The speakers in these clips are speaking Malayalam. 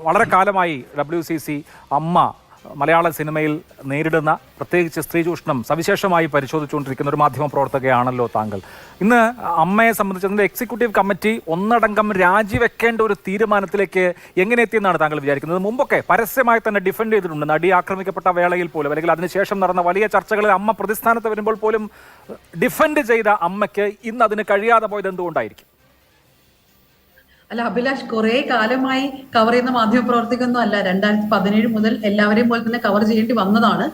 വളരെ കാലമായി WCC അമ്മ മലയാള സിനിമയിൽ നേരിടുന്ന പ്രത്യേകിച്ച് സ്ത്രീ ചൂഷണം സവിശേഷമായി പരിശോധിച്ചുകൊണ്ടിരിക്കുന്ന ഒരു മാധ്യമ പ്രവർത്തകയാണല്ലോ താങ്കൾ. ഇന്ന് അമ്മയെ സംബന്ധിച്ച് എക്സിക്യൂട്ടീവ് കമ്മിറ്റി ഒന്നടങ്കം രാജിവെക്കേണ്ട ഒരു തീരുമാനത്തിലേക്ക് എങ്ങനെ എത്തിയെന്നാണ് താങ്കൾ വിചാരിക്കുന്നത്? മുമ്പൊക്കെ പരസ്യമായി തന്നെ ഡിഫെൻഡ് ചെയ്തിട്ടുണ്ട്. നടി ആക്രമിക്കപ്പെട്ട വേളയിൽ പോലും അല്ലെങ്കിൽ അതിനുശേഷം നടന്ന വലിയ ചർച്ചകളിൽ അമ്മ പ്രതിസ്ഥാനത്ത് വരുമ്പോൾ പോലും ഡിഫെൻഡ് ചെയ്ത അമ്മയ്ക്ക് ഇന്ന് അതിന് കഴിയാതെ പോയത് എന്തുകൊണ്ടായിരിക്കും? അല്ല അഭിലാഷ്, കുറെ കാലമായി കവർ ചെയ്യുന്ന മാധ്യമ പ്രവർത്തകയൊന്നും അല്ല. 2017 മുതൽ എല്ലാവരെയും പോലെ തന്നെ കവർ ചെയ്യേണ്ടി വന്നതാണ്.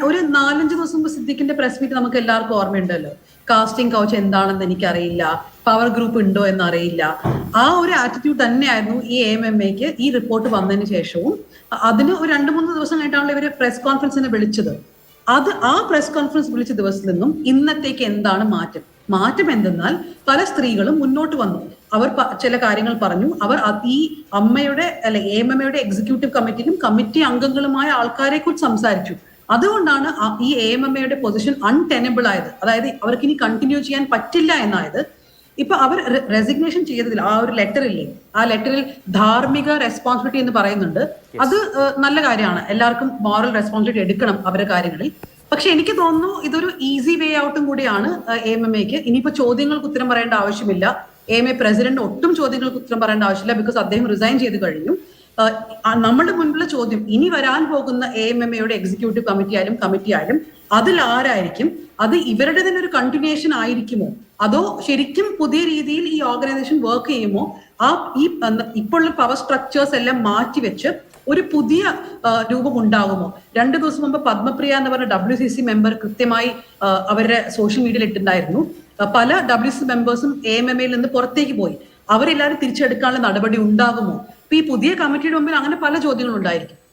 ഒരു 4-5 ദിവസം മുമ്പ് സിദ്ദിഖിന്റെ പ്രസ് മീറ്റ് നമുക്ക് എല്ലാവർക്കും ഓർമ്മയുണ്ടല്ലോ. കാസ്റ്റിംഗ് കൗച്ച് എന്താണെന്ന് എനിക്കറിയില്ല, പവർ ഗ്രൂപ്പ് ഉണ്ടോ എന്നറിയില്ല. ആ ഒരു ആറ്റിറ്റ്യൂഡ് തന്നെയായിരുന്നു ഈ AMMAക്ക് ഈ റിപ്പോർട്ട് വന്നതിന് ശേഷവും. അതിന് ഒരു 2-3 ദിവസം കഴിഞ്ഞിട്ടാണല്ലോ ഇവര് പ്രസ് കോൺഫറൻസിനെ വിളിച്ചത്. ആ പ്രസ് കോൺഫറൻസ് വിളിച്ച ദിവസത്തിൽ നിന്നും ഇന്നത്തേക്ക് എന്താണ് മാറ്റം എന്തെന്നാൽ പല സ്ത്രീകളും മുന്നോട്ട് വന്നു. അവർ ചില കാര്യങ്ങൾ പറഞ്ഞു. അവർ ഈ അമ്മയുടെ AMMAയുടെ എക്സിക്യൂട്ടീവ് കമ്മിറ്റിയിലും കമ്മിറ്റി അംഗങ്ങളുമായ ആൾക്കാരെ കുറിച്ച് സംസാരിച്ചു. അതുകൊണ്ടാണ് ഈ AMMAയുടെ പൊസിഷൻ അൺടെനബിൾ ആയത്. അതായത് അവർക്ക് ഇനി കണ്ടിന്യൂ ചെയ്യാൻ പറ്റില്ല എന്നായത്. ഇപ്പൊ അവർ റെസിഗ്നേഷൻ ചെയ്തതിൽ ആ ഒരു ലെറ്ററില്ലേ, ആ ലെറ്ററിൽ ധാർമ്മിക റെസ്പോൺസിബിലിറ്റി എന്ന് പറയുന്നുണ്ട്. അത് നല്ല കാര്യമാണ്. എല്ലാവർക്കും മോറൽ റെസ്പോൺസിബിലിറ്റി എടുക്കണം അവരുടെ കാര്യങ്ങളിൽ. പക്ഷെ എനിക്ക് തോന്നുന്നു ഇതൊരു ഈസി വേ ഔട്ടും കൂടിയാണ് AMMAക്ക്. ഇനിയിപ്പോ ചോദ്യങ്ങൾക്ക് ഉത്തരം പറയേണ്ട ആവശ്യമില്ല. AMA പ്രസിഡന്റ് ഒട്ടും ചോദ്യങ്ങൾക്ക് ഉത്തരം പറയേണ്ട ആവശ്യമില്ല. ബിക്കോസ് അദ്ദേഹം റിസൈൻ ചെയ്ത് കഴിഞ്ഞു. നമ്മുടെ മുൻപിലുള്ള ചോദ്യം ഇനി വരാൻ പോകുന്ന AMMAയുടെ എക്സിക്യൂട്ടീവ് കമ്മിറ്റി ആയാലും അതിൽ ആരായിരിക്കും? അത് ഇവരുടെ തന്നെ ഒരു കണ്ടിന്യൂഷൻ ആയിരിക്കുമോ, അതോ ശരിക്കും പുതിയ രീതിയിൽ ഈ ഓർഗനൈസേഷൻ വർക്ക് ചെയ്യുമോ? ഇപ്പോഴുള്ള പവർ സ്ട്രക്ചേഴ്സ് എല്ലാം മാറ്റിവെച്ച് ഒരു പുതിയ രൂപം ഉണ്ടാകുമോ? 2 ദിവസം മുമ്പ് പത്മപ്രിയ എന്ന് പറഞ്ഞ WCC മെമ്പർ കൃത്യമായി അവരുടെ സോഷ്യൽ മീഡിയയിൽ ഇട്ടിട്ടുണ്ടായിരുന്നു. പല WCC മെമ്പേഴ്സും AMMAയിൽ നിന്ന് പുറത്തേക്ക് പോയി. അവരെല്ലാവരും തിരിച്ചെടുക്കാനുള്ള നടപടി ഉണ്ടാകുമോ? ഈ പുതിയ കമ്മിറ്റിയുടെ മുമ്പിൽ അങ്ങനെ പല ചോദ്യങ്ങളും ഉണ്ടായിരിക്കും.